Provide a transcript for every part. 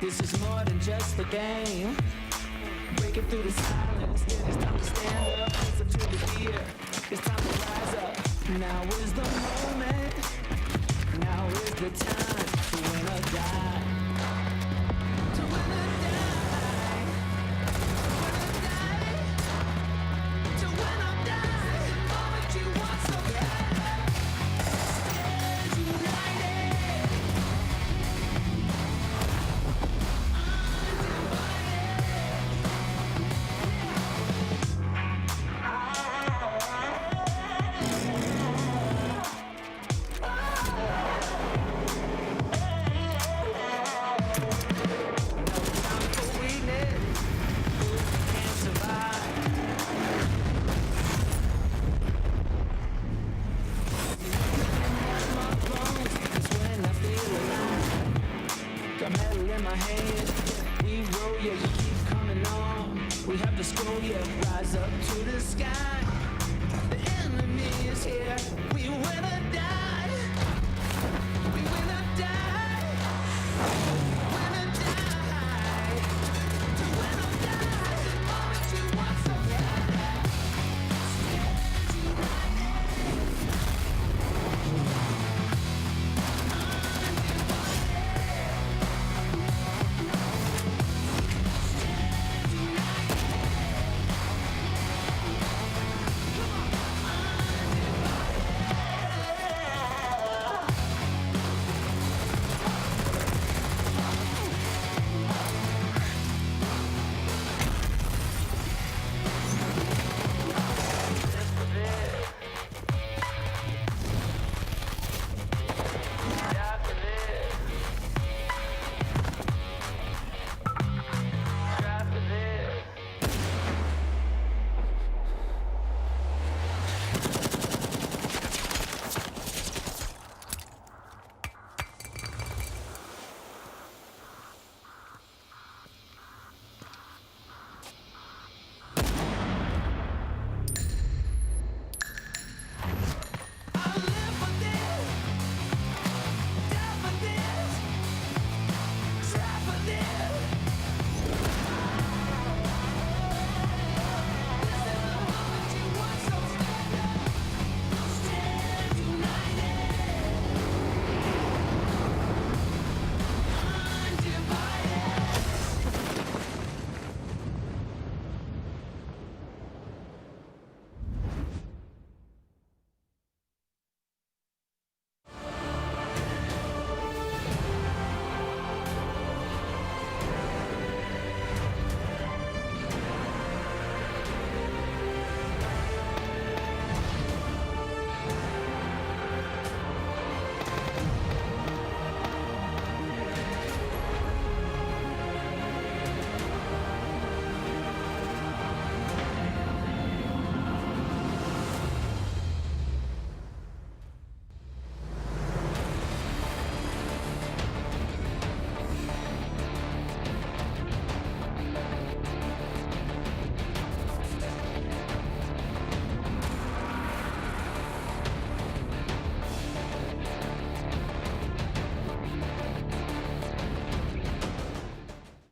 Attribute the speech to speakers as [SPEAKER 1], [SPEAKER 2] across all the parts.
[SPEAKER 1] This is more than just a game. Breaking through the silence. It's time to stand up. It's up to the fear. It's time to rise up. Now is the moment. Now is the time to win or die. To win or die. To win or die. To win or die. The moment you want so bad. Stand united.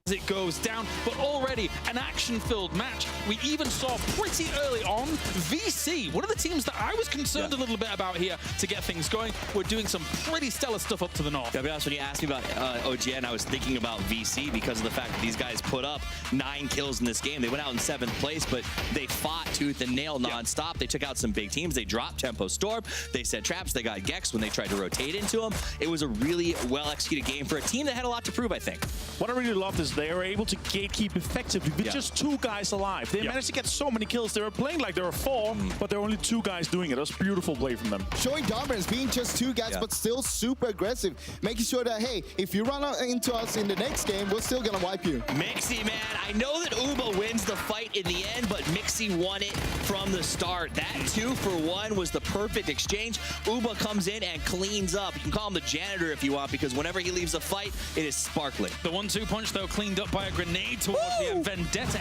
[SPEAKER 2] It goes down, but already an action-filled match. We even saw pretty early on VC, one of the teams that I was concerned a little bit about here to get things going. We're doing some pretty stellar stuff up to the north.
[SPEAKER 3] To be honest, when you asked me about OGN, I was thinking about VC because of the fact that these guys put up 9 kills in this game. They went out in 7th place, but they fought tooth and nail nonstop. They took out some big teams. They dropped Tempo Storm. They set traps. They got Gex when they tried to rotate into them. It was a really well-executed game for a team that had a lot to prove, I think.
[SPEAKER 4] What I really loved is they were able to gatekeep effectively with just 2 guys alive. They managed to get so many kills. They were playing like there were 4, but there were only 2 guys doing it. It was a beautiful play from them.
[SPEAKER 5] Showing dominance, being just 2 guys, but still super aggressive. Making sure that, hey, if you run into us in the next game, we're still going to wipe you.
[SPEAKER 3] Mixi, man. I know that Uba wins the fight in the end, but Mixi VC won it from the start. That 2-for-1 was the perfect exchange. Uba comes in and cleans up. You can call him the janitor if you want, because whenever he leaves a fight, it is sparkling.
[SPEAKER 2] The 1-2 punch, though, cleaned up by a grenade towards the Vendetta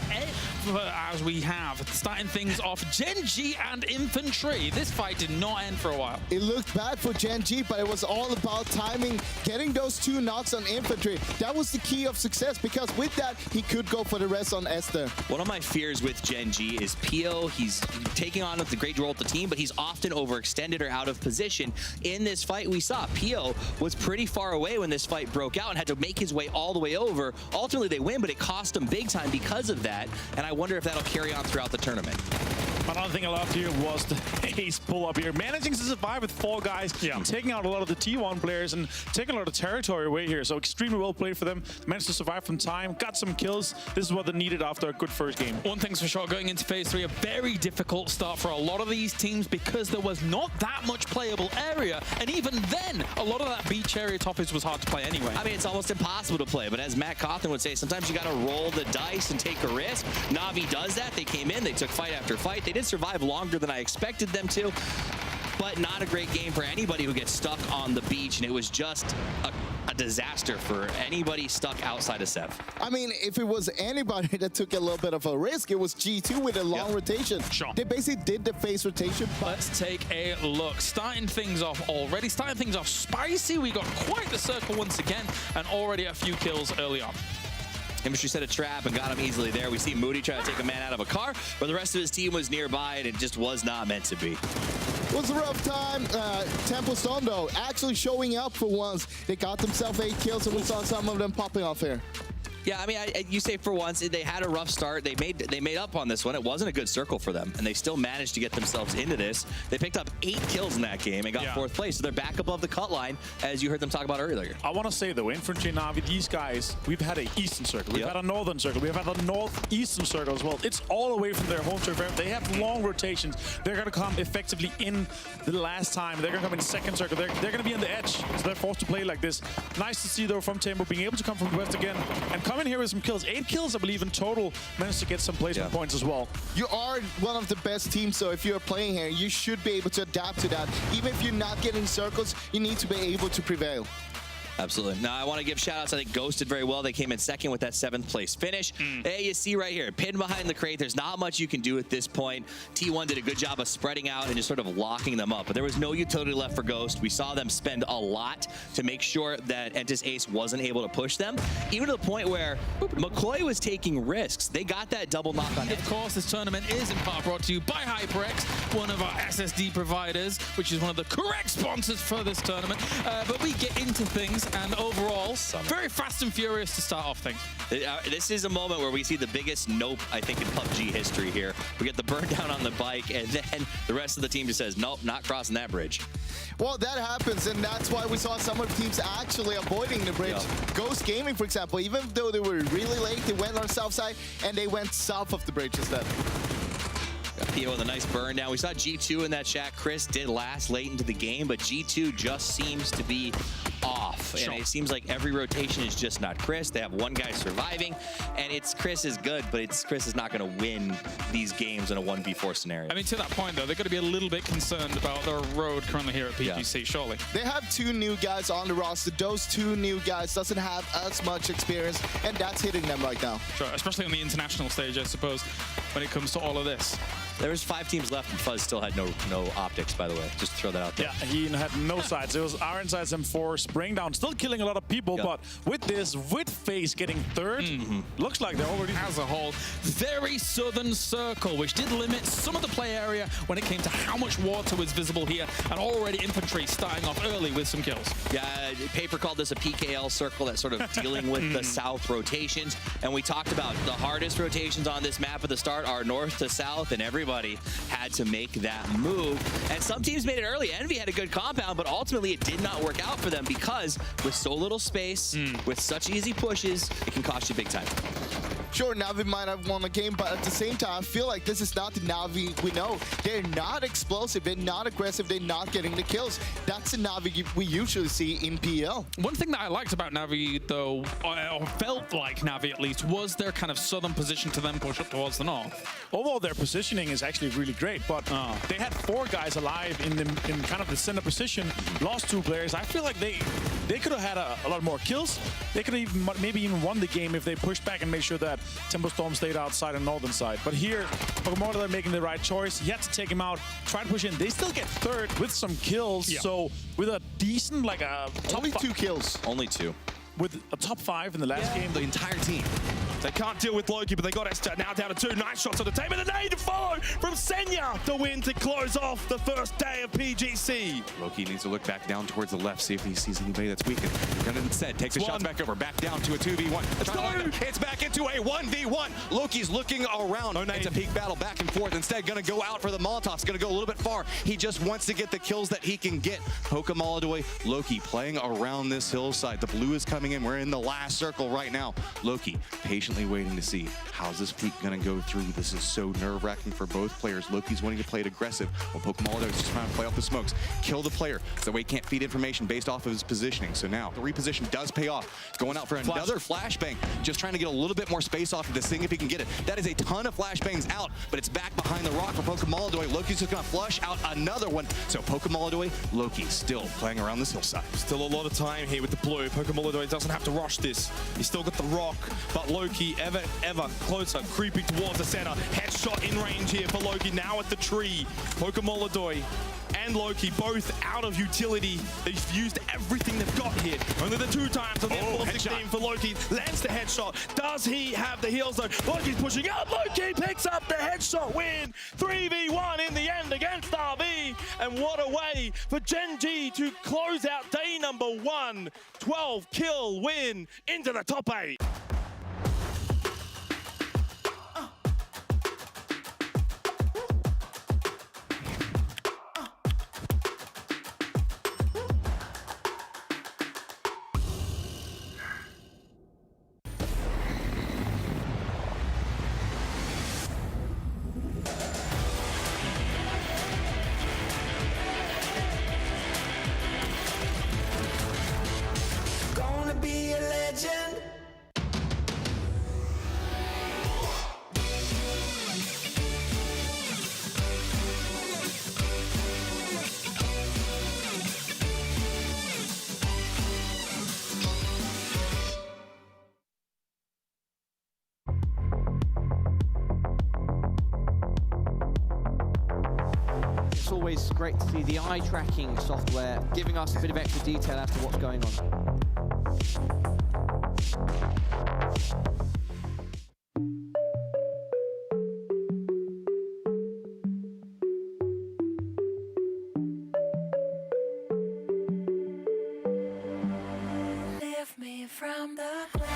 [SPEAKER 2] as we have. Starting things off, Gen G and Infantry. This fight did not end for a while.
[SPEAKER 5] It looked bad for Gen G, but it was all about timing, getting those 2 knocks on Infantry. That was the key of success, because with that, he could go for the rest on Esther.
[SPEAKER 3] One of my fears with Gen G is Pio. He's taking on the great role at the team, but he's often overextended or out of position. In this fight, we saw Pio was pretty far away when this fight broke out and had to make his way all the way over. Ultimately, they win, but it cost them big time because of that, and I wonder if that'll carry on throughout the tournament.
[SPEAKER 4] Another thing I loved here was the ace pull-up here. Managing to survive with 4 guys, taking out a lot of the T1 players and taking a lot of territory away here. So extremely well played for them. Managed to survive from time, got some kills. This is what they needed after a good first game.
[SPEAKER 2] One thing's for sure, going into phase 3, a very difficult start for a lot of these teams because there was not that much playable area. And even then, a lot of that beach area toppage was hard to play anyway.
[SPEAKER 3] I mean, it's almost impossible to play, but as Matt Cawthon would say, sometimes you got to roll the dice and take a risk. Na'Vi does that. They came in, they took fight after fight. They did survive longer than I expected them to, but not a great game for anybody who gets stuck on the beach, and it was just a disaster for anybody stuck outside of Sev.
[SPEAKER 5] I mean, if it was anybody that took a little bit of a risk, it was G2 with a long rotation.
[SPEAKER 2] Sure.
[SPEAKER 5] They basically did the phase rotation.
[SPEAKER 2] Let's take a look. Starting things off spicy. We got quite the circle once again, and already a few kills early on.
[SPEAKER 3] Infantry set a trap and got him easily there. We see Moody try to take a man out of a car, but the rest of his team was nearby, and it just was not meant to be.
[SPEAKER 5] It was a rough time. Temple Stone, though, actually showing up for once. They got themselves 8 kills, and we saw some of them popping off here.
[SPEAKER 3] Yeah, I mean, you say for once, they had a rough start. They made up on this one. It wasn't a good circle for them, and they still managed to get themselves into this. They picked up 8 kills in that game and got 4th place, so they're back above the cut line, as you heard them talk about earlier.
[SPEAKER 4] I want to say, though, Infantry and Na'Vi, these guys, we've had an eastern circle, we've had a northern circle, we've had a northeastern circle as well. It's all away from their home turf. They have long rotations. They're going to come effectively in the last time. They're going to come in second circle. They're going to be on the edge, so they're forced to play like this. Nice to see, though, from Tempo being able to come from the west again and come in here with some kills. 8 kills, I believe, in total. Managed to get some placement points as well.
[SPEAKER 5] You are one of the best teams, so if you're playing here, you should be able to adapt to that. Even if you're not getting circles, you need to be able to prevail.
[SPEAKER 3] Absolutely. Now, I want to give shout-outs. I think Ghost did very well. They came in second with that 7th place finish. Hey, you see right here, pinned behind the crate. There's not much you can do at this point. T1 did a good job of spreading out and just sort of locking them up. But there was no utility left for Ghost. We saw them spend a lot to make sure that Entis Ace wasn't able to push them, even to the point where McCoy was taking risks. They got that double knock on him.
[SPEAKER 2] Of course, this tournament is in part brought to you by HyperX, one of our SSD providers, which is one of the correct sponsors for this tournament. But we get into things, and overall, very fast and furious to start off things.
[SPEAKER 3] This is a moment where we see the biggest nope, I think, in PUBG history here. We get the burn down on the bike, and then the rest of the team just says, nope, not crossing that bridge.
[SPEAKER 5] Well, that happens, and that's why we saw some of the teams actually avoiding the bridge. Ghost Gaming, for example, even though they were really late, they went on the south side, and they went south of the bridge instead.
[SPEAKER 3] Pio with a nice burn down. We saw G2 in that chat. Chris did last late into the game, but G2 just seems to be off. And it seems like every rotation is just not Chris. They have one guy surviving, and Chris is good, but Chris is not going to win these games in a 1v4 scenario.
[SPEAKER 2] I mean, to that point, though, they're going to be a little bit concerned about their road currently here at PGC, surely.
[SPEAKER 5] They have 2 new guys on the roster. Those 2 new guys doesn't have as much experience, and that's hitting them right now.
[SPEAKER 2] Sure, especially on the international stage, I suppose, when it comes to all of this.
[SPEAKER 3] There was 5 teams left, and Fuzz still had no optics, by the way. Just to throw that out there.
[SPEAKER 4] Yeah, he had no sides. It was Iron Sides M4, Spring Down, still killing a lot of people, but with this, with FaZe getting 3rd, looks like they're already...
[SPEAKER 2] As a whole, very southern circle, which did limit some of the play area when it came to how much water was visible here, and already Infantry starting off early with some kills.
[SPEAKER 3] Yeah, Paper called this a PKL circle, that's sort of dealing with the south rotations, and we talked about the hardest rotations on this map at the start are north to south, and everybody had to make that move. And some teams made it early. Envy had a good compound, but ultimately it did not work out for them because with so little space, with such easy pushes, it can cost you big time.
[SPEAKER 5] Sure, Na'Vi might have won the game, but at the same time, I feel like this is not the Na'Vi we know. They're not explosive, they're not aggressive, they're not getting the kills. That's the Na'Vi we usually see in PL.
[SPEAKER 2] One thing that I liked about Na'Vi, though, or felt like Na'Vi at least, was their kind of southern position to then push up towards the north.
[SPEAKER 4] Overall, their positioning is actually really great, but they had 4 guys alive in kind of the center position, lost 2 players. I feel like they could have had a lot more kills. They could have maybe even won the game if they pushed back and made sure that Tempo Storm stayed outside and northern side. But here, Pokemon are making the right choice. He had to take him out, try to push in. They still get third with some kills. Yeah. So with a decent, like a top
[SPEAKER 5] only 2 kills.
[SPEAKER 3] Only 2.
[SPEAKER 4] With a top 5 in the last game.
[SPEAKER 6] The entire team. They can't deal with Loki, but they got Esther now down to 2. Nice shots on the table, and a nade to follow from Senya. The win to close off the first day of PGC.
[SPEAKER 7] Loki needs to look back down towards the left, see if he sees anybody that's weakened. Gonna instead takes the shots back over, back down to a 2v1. It's back into a 1v1. Loki's looking around. It's a peak battle back and forth. Instead, gonna go out for the Molotovs. Gonna go a little bit far. He just wants to get the kills that he can get. Pokemolodoy, Loki playing around this hillside. The blue is coming in. We're in the last circle right now. Loki patiently waiting to see how's this peak gonna go through. This is so nerve-wracking for both players. Loki's wanting to play it aggressive, while Pokemolodoy is just trying to play off the smokes, kill the player, so that way he can't feed information based off of his positioning. So now the reposition does pay off. Going out for another flashbang, just trying to get a little bit more space off of this thing if he can get it. That is a ton of flashbangs out, but it's back behind the rock for Pokemolodoy. Loki's just gonna flush out another one. So Pokemolodoy, Loki still playing around this hillside.
[SPEAKER 6] Still a lot of time here with the blue. Pokemolodoy doesn't have to rush this. He's still got the rock, but Loki ever closer, creeping towards the center. Headshot in range here for Loki, now at the tree. Pokemolodoy and Loki both out of utility. They've used everything they've got here. Only the 2 times on the 4-16 for Loki. Lands the headshot. Does he have the heals though? Loki's pushing up. Loki picks up the headshot win. 3v1 in the end against RV. And what a way for Gen G to close out day number 1. 12 kill win into the top 8.
[SPEAKER 1] Gonna be a legend.
[SPEAKER 8] It's always great to see the eye tracking software giving us a bit of extra detail as to what's going on.
[SPEAKER 1] Lift me from the ground.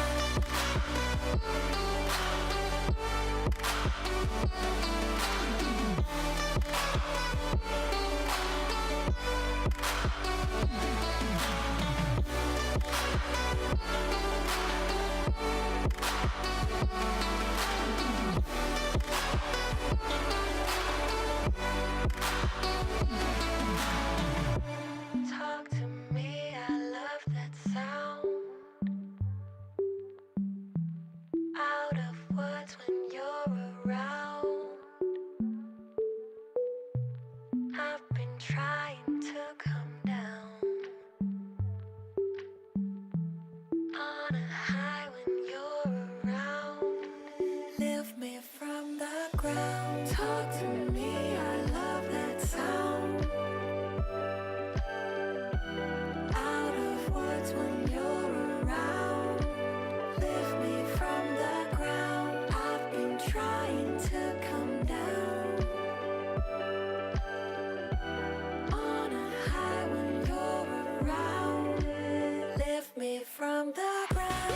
[SPEAKER 1] Talk to me, I love that sound. Out of words when you're around. I've been trying to come down. On a high when you're around. Lift me from the ground. Talk to me, I love that sound. Out of words when you're around. Lift me from the ground. I've been trying to come down. On a high when you're around. Lift me from the ground.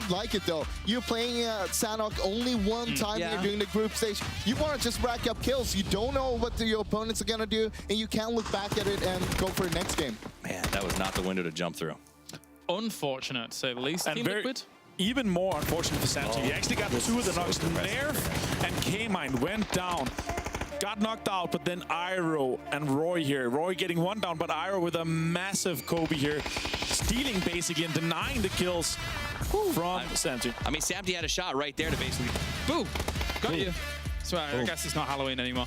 [SPEAKER 5] don't like it though. You're playing Sanhok only one time here during the group stage. You want to just rack up kills. You don't know what your opponents are going to do, and you can't look back at it and go for the next game.
[SPEAKER 3] Man, that was not the window to jump through.
[SPEAKER 2] Unfortunate, to say the least. Team Liquid.
[SPEAKER 4] Even more unfortunate for Samty. He actually got two of the knocks. Nerf and K-Mine went down. Got knocked out, but then Iro and Roy here. Roy getting one down, but Iro with a massive Kobe here. Stealing basically and denying the kills from Samty.
[SPEAKER 3] I mean, Samty had a shot right there to basically...
[SPEAKER 2] Boom! Got you. So I guess it's not Halloween anymore.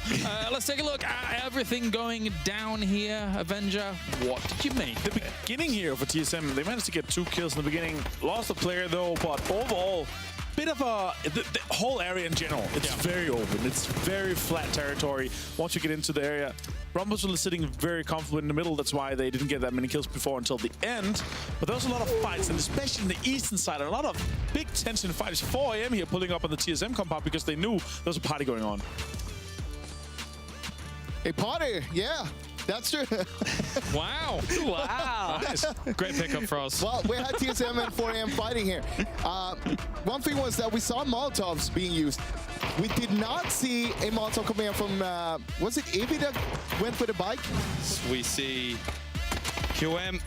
[SPEAKER 2] Let's take a look at everything going down here. Avenger, what did you make?
[SPEAKER 4] The beginning here for TSM, they managed to get 2 kills in the beginning. Lost a player though, but overall, bit of the whole area in general, it's very open. It's very flat territory once you get into the area. Rumbles was sitting very comfortable in the middle. That's why they didn't get that many kills before until the end. But there was a lot of fights, and especially in the eastern side, a lot of big tension fights. 4 AM here pulling up on the TSM compound because they knew there was a party going on.
[SPEAKER 5] A party, yeah. That's true.
[SPEAKER 2] Wow. Wow. Nice. Great pickup for us.
[SPEAKER 5] Well, we had TSM and 4 AM fighting here. One thing was that we saw Molotovs being used. We did not see a Molotov coming in from, was it Evi that went with a bike?
[SPEAKER 6] We see QM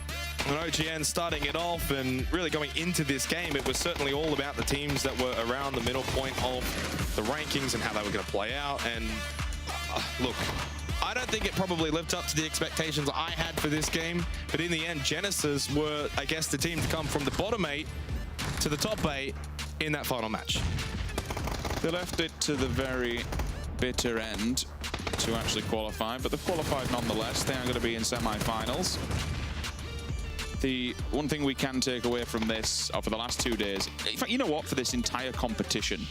[SPEAKER 6] and OGN starting it off, and really going into this game, it was certainly all about the teams that were around the middle point of the rankings and how they were going to play out. And look, I don't think it probably lived up to the expectations I had for this game, but in the end, Genesis were, I guess, the team to come from the bottom 8 to the top 8 in that final match.
[SPEAKER 7] They left it to the very bitter end to actually qualify, but they've qualified nonetheless. They are going to be in semi-finals. The one thing we can take away from this, for the last 2 days, in fact, you know what, for this entire competition,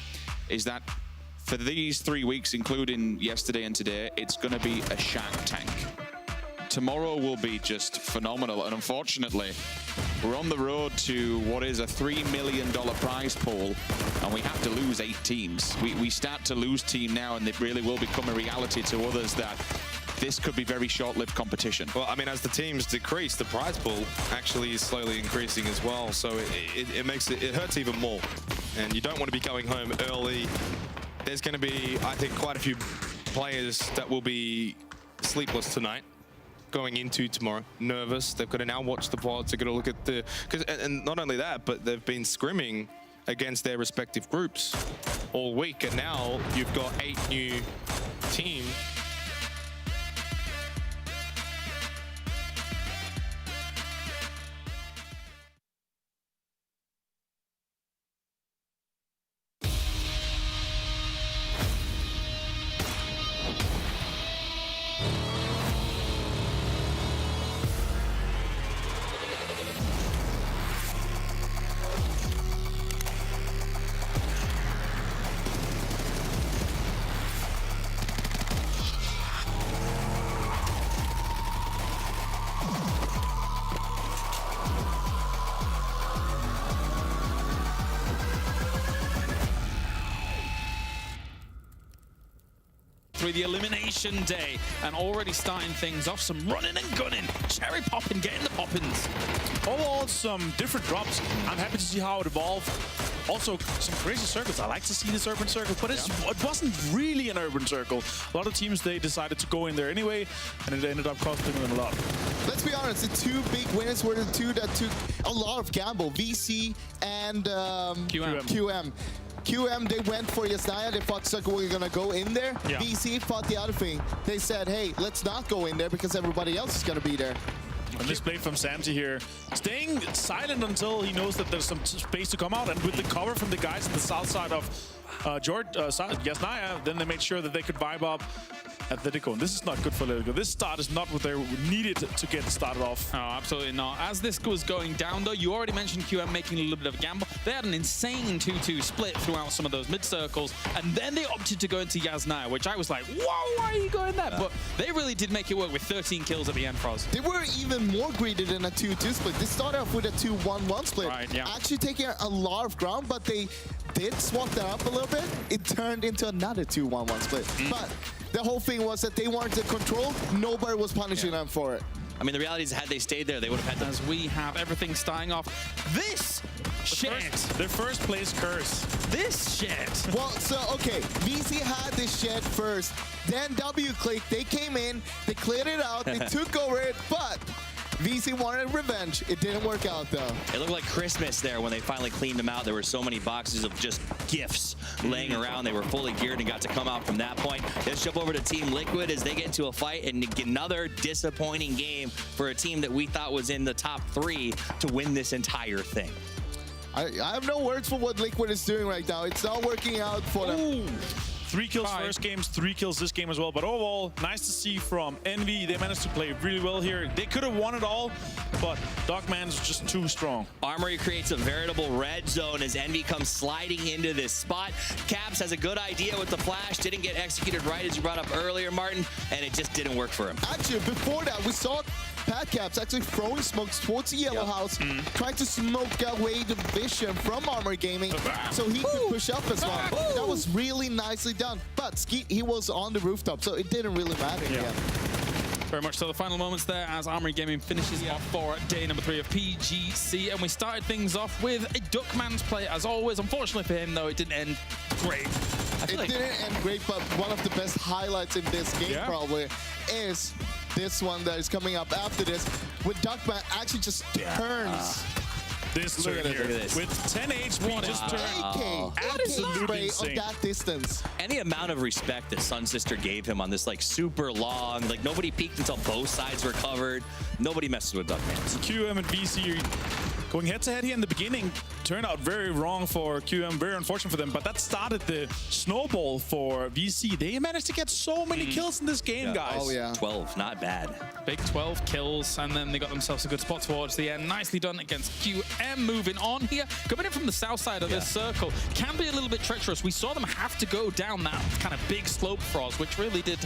[SPEAKER 7] is that for these 3 weeks, including yesterday and today, it's going to be a Shark Tank. Tomorrow will be just phenomenal, and unfortunately, we're on the road to what is a $3 million prize pool, and we have to lose 8 teams. We start to lose team now, and it really will become a reality to others that this could be very short-lived competition.
[SPEAKER 6] Well, I mean, as the teams decrease, the prize pool actually is slowly increasing as well, so it makes it hurts even more. And you don't want to be going home early. There's going to be, I think, quite a few players that will be sleepless tonight, going into tomorrow, nervous. They've got to now watch the pods. They've got to look at the... And not only that, but they've been scrimming against their respective groups all week. And now you've got 8 new teams.
[SPEAKER 2] The elimination day, and already starting things off, some running and gunning, cherry popping, getting the poppins.
[SPEAKER 4] Overall, some different drops. I'm happy to see how it evolved. Also, some crazy circles. I like to see this urban circle, but it wasn't really an urban circle. A lot of teams, they decided to go in there anyway, and it ended up costing them a lot.
[SPEAKER 5] Let's be honest, the 2 big winners were the 2 that took a lot of gamble, VC and QM. QM, they went for Yasnaya. They thought Sucker were going to go in there.
[SPEAKER 4] Yeah.
[SPEAKER 5] VC thought the other thing. They said, hey, let's not go in there because everybody else is going to be there.
[SPEAKER 4] And this play from Samty here, staying silent until he knows that there's some space to come out. And with the cover from the guys on the south side of Yasnaya, then they made sure that they could vibe up Atletico. And this is not good for Atletico. This start is not what they needed to get started off.
[SPEAKER 2] Oh, absolutely not. As this was going down, though, you already mentioned QM making a little bit of a gamble. They had an insane 2-2 split throughout some of those mid-circles, and then they opted to go into Yasnaya, which I was like, whoa, why are you going there? But they really did make it work with 13 kills at the end for us.
[SPEAKER 5] They were even more greedy than a 2-2 split. They started off with a 2-1-1 split.
[SPEAKER 2] Right, yeah.
[SPEAKER 5] Actually taking a lot of ground, but they did swap that up a little bit. It turned into another 2-1-1 split. But the whole thing was that they wanted to control. Nobody was punishing them for it.
[SPEAKER 3] I mean, the reality is, had they stayed there, they would have had
[SPEAKER 2] As we have everything starting off. This Shit.
[SPEAKER 4] Their first place curse.
[SPEAKER 2] This shit.
[SPEAKER 5] Well, so, okay, VC had this shed first. Then W-Click, they came in, they cleared it out, they took over it, but VC wanted revenge. It didn't work out, though.
[SPEAKER 3] It looked like Christmas there when they finally cleaned them out. There were so many boxes of just gifts laying around. They were fully geared and got to come out from that point. Let's jump over to Team Liquid as they get into a fight and get another disappointing game for a team that we thought was in the top 3 to win this entire thing.
[SPEAKER 5] I have no words for what Liquid is doing right now. It's not working out for them.
[SPEAKER 4] Ooh. 3 kills first games, 3 kills this game as well. But overall, nice to see from Envy. They managed to play really well here. They could have won it all, but Dogman's just too strong.
[SPEAKER 3] Armory creates a veritable red zone as Envy comes sliding into this spot. Caps has a good idea with the flash. Didn't get executed right, as you brought up earlier, Martin, and it just didn't work for him.
[SPEAKER 5] Actually, before that, we saw Pat Caps actually throwing smokes towards the yellow house, trying to smoke away the vision from Armory Gaming so he could push up as well. That was really nicely done. But Skeet, he was on the rooftop, so it didn't really matter.
[SPEAKER 2] Very much so. The final moments there as Armory Gaming finishes off for day number 3 of PGC. And we started things off with a Duckman's play, as always. Unfortunately for him, though, it didn't end great.
[SPEAKER 5] It didn't end great, but one of the best highlights in this game probably is this one that is coming up after this, with Duckman actually just turns.
[SPEAKER 4] This
[SPEAKER 5] Look
[SPEAKER 4] turn
[SPEAKER 5] at
[SPEAKER 4] here
[SPEAKER 5] this.
[SPEAKER 4] with 10 HP just turned.
[SPEAKER 5] AK spray
[SPEAKER 4] insane.
[SPEAKER 5] of that distance.
[SPEAKER 3] And the amount of respect that Sun Sister gave him on this like super long, like nobody peeked until both sides were covered. Nobody messes with Duckman.
[SPEAKER 4] QM and VC going head-to-head here in the beginning turned out very wrong for QM, very unfortunate for them, but that started the snowball for VC. They managed to get so many kills in this game, guys.
[SPEAKER 5] Oh, yeah.
[SPEAKER 3] 12, not bad.
[SPEAKER 2] Big 12 kills, and then they got themselves a good spot towards the end. Nicely done against QM. Moving on here, coming in from the south side of this circle, can be a little bit treacherous. We saw them have to go down that kind of big slope for us, which really did,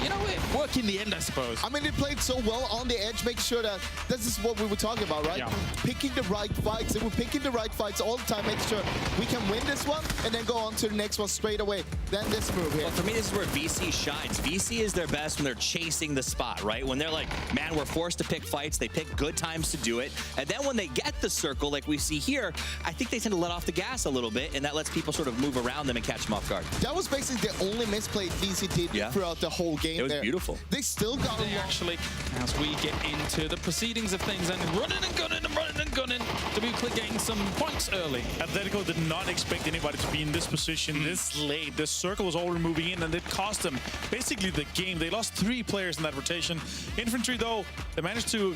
[SPEAKER 2] you know, work in the end, I suppose.
[SPEAKER 5] I mean, they played so well on the edge, make sure that this is what we were talking about, right? Picking the right fights. They were picking the right fights all the time, make sure we can win this one and then go on to the next one straight away. Then this move here.
[SPEAKER 3] Well, for me, this is where VC shines. VC is their best when they're chasing the spot, right? When they're like, man, we're forced to pick fights. They pick good times to do it. And then when they get the circle, like we see here, I think they tend to let off the gas a little bit, and that lets people sort of move around them and catch them off guard.
[SPEAKER 5] That was basically the only misplay VC did throughout the whole game.
[SPEAKER 3] It was beautiful.
[SPEAKER 5] They still got
[SPEAKER 2] They actually, as we get into the proceedings of things and running and gunning and running and gunning, W-Click getting some points early.
[SPEAKER 4] Atletico did not expect anybody to be in this position this late. The circle was already moving in, and it cost them basically the game. They lost 3 players in that rotation. Infantry, though, they managed to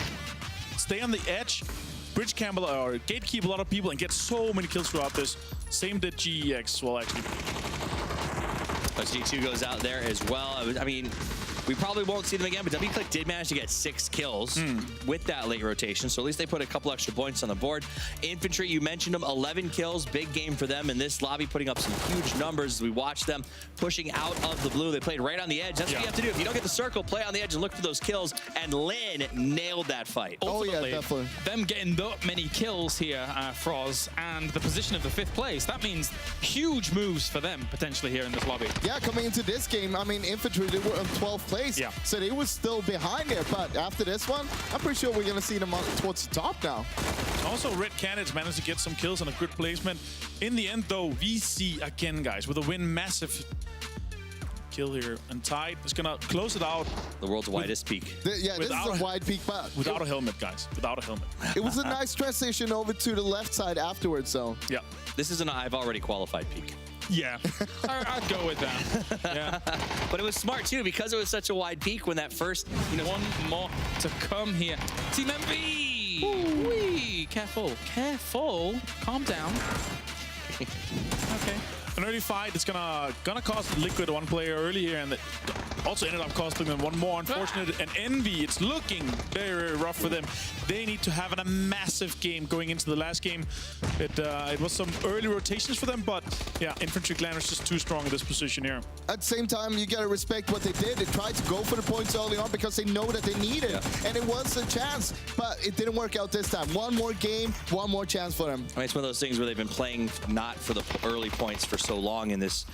[SPEAKER 4] stay on the edge, bridge camp or gatekeep a lot of people, and get so many kills throughout this. Same did GEX, well, actually.
[SPEAKER 3] G2 goes out there as well. I mean, we probably won't see them again, but W-Click did manage to get 6 kills with that late rotation, so at least they put a couple extra points on the board. Infantry, you mentioned them, 11 kills, big game for them in this lobby, putting up some huge numbers as we watch them pushing out of the blue. They played right on the edge. That's what you have to do. If you don't get the circle, play on the edge and look for those kills, and Lin nailed that fight.
[SPEAKER 2] Ultimately,
[SPEAKER 5] definitely.
[SPEAKER 2] Them getting that many kills here, Froz, and the position of the 5th place, that means huge moves for them potentially here in this lobby.
[SPEAKER 5] Yeah, coming into this game, I mean, Infantry, they were on 12th place. So they were still behind there, but after this one, I'm pretty sure we're going to see them towards the top now.
[SPEAKER 4] Also, Red Canids managed to get some kills and a good placement. In the end, though, VC again, guys, with a win, massive kill here. And Tide is going to close it out.
[SPEAKER 3] The world's widest peak.
[SPEAKER 5] This is a wide peak, but
[SPEAKER 4] Without a helmet, guys. Without a helmet.
[SPEAKER 5] it was a nice transition over to the left side afterwards, so.
[SPEAKER 4] Yeah.
[SPEAKER 3] This is an I've already qualified peak.
[SPEAKER 2] Yeah, I'd go with that. Yeah,
[SPEAKER 3] But it was smart, too, because it was such a wide peak when that first, you know,
[SPEAKER 2] one more to come here. Team MV! Ooh-wee. Careful, careful. Calm down. Okay.
[SPEAKER 4] An early fight is gonna cost Liquid 1 player early here, and it also ended up costing them 1 more. Unfortunate. And Envy, it's looking very, very rough for them. They need to have a massive game going into the last game. It was some early rotations for them, but yeah, Infantry Clan is just too strong in this position here.
[SPEAKER 5] At the same time, you gotta respect what they did. They tried to go for the points early on because they know that they need it. And it was a chance, but it didn't work out this time. 1 more game, 1 more chance for them.
[SPEAKER 3] I mean, it's one of those things where they've been playing not for the early points for so long in this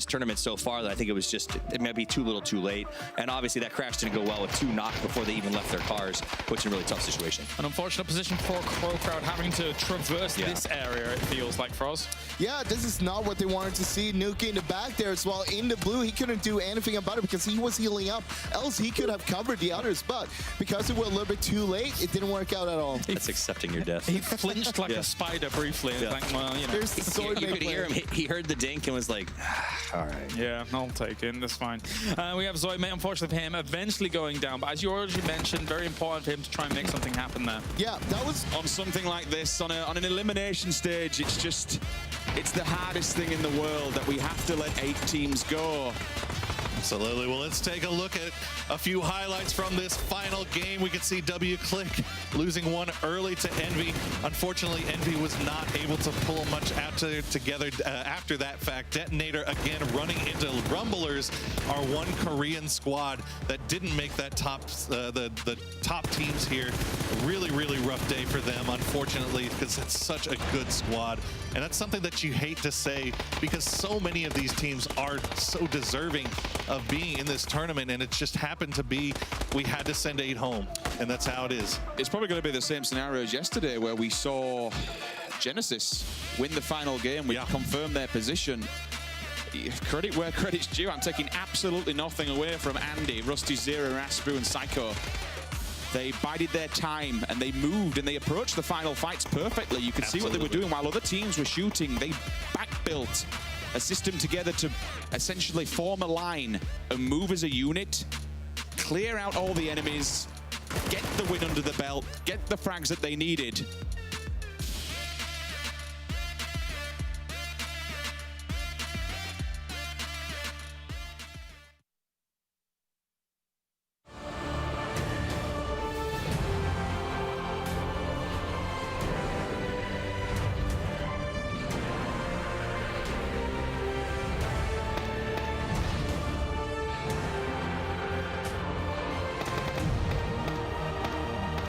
[SPEAKER 3] tournament so far that I think it might be too little too late. And obviously that crash didn't go well with 2 knocks before they even left their cars, puts in a really tough situation.
[SPEAKER 2] An unfortunate position for Crow Crowd, having to traverse this area, it feels like, for us.
[SPEAKER 5] Yeah, this is not what they wanted to see. Nuki in the back there as well. In the blue, he couldn't do anything about it because he was healing up. Else he could have covered the others, but because it was a little bit too late, it didn't work out at all.
[SPEAKER 3] That's accepting your death.
[SPEAKER 2] He flinched like a spider briefly.
[SPEAKER 3] Yeah.
[SPEAKER 2] Like, well, you know.
[SPEAKER 5] There's the
[SPEAKER 3] You
[SPEAKER 5] sword
[SPEAKER 3] could hear him. He heard the dink and was like, all right.
[SPEAKER 2] Yeah, I'll take it. That's fine. We have Zoe, unfortunately for him, eventually going down. But as you already mentioned, very important for him to try and make something happen there.
[SPEAKER 5] Yeah, that was...
[SPEAKER 7] On something like this, on an elimination stage, it's the hardest thing in the world that we have to let 8 teams go.
[SPEAKER 9] Absolutely. Well, let's take a look at a few highlights from this final game. We can see WClick losing one early to Envy. Unfortunately, Envy was not able to pull much out together after that fact. Detonator, again, running into Rumblers, our one Korean squad that didn't make that the top teams here. A really, really rough day for them, unfortunately, because it's such a good squad. And that's something that you hate to say because so many of these teams are so deserving of being in this tournament, and it just happened to be we had to send 8 home, and that's how it is.
[SPEAKER 7] It's probably going to be the same scenario as yesterday where we saw Genesis win the final game. We confirmed their position. Credit where credit's due. I'm taking absolutely nothing away from Andy, Rusty Zero, Raspu, and Psycho. They bided their time and they moved and they approached the final fights perfectly. You could see what they were doing while other teams were shooting. They back-built a system together to essentially form a line and move as a unit, clear out all the enemies, get the win under the belt, get the frags that they needed,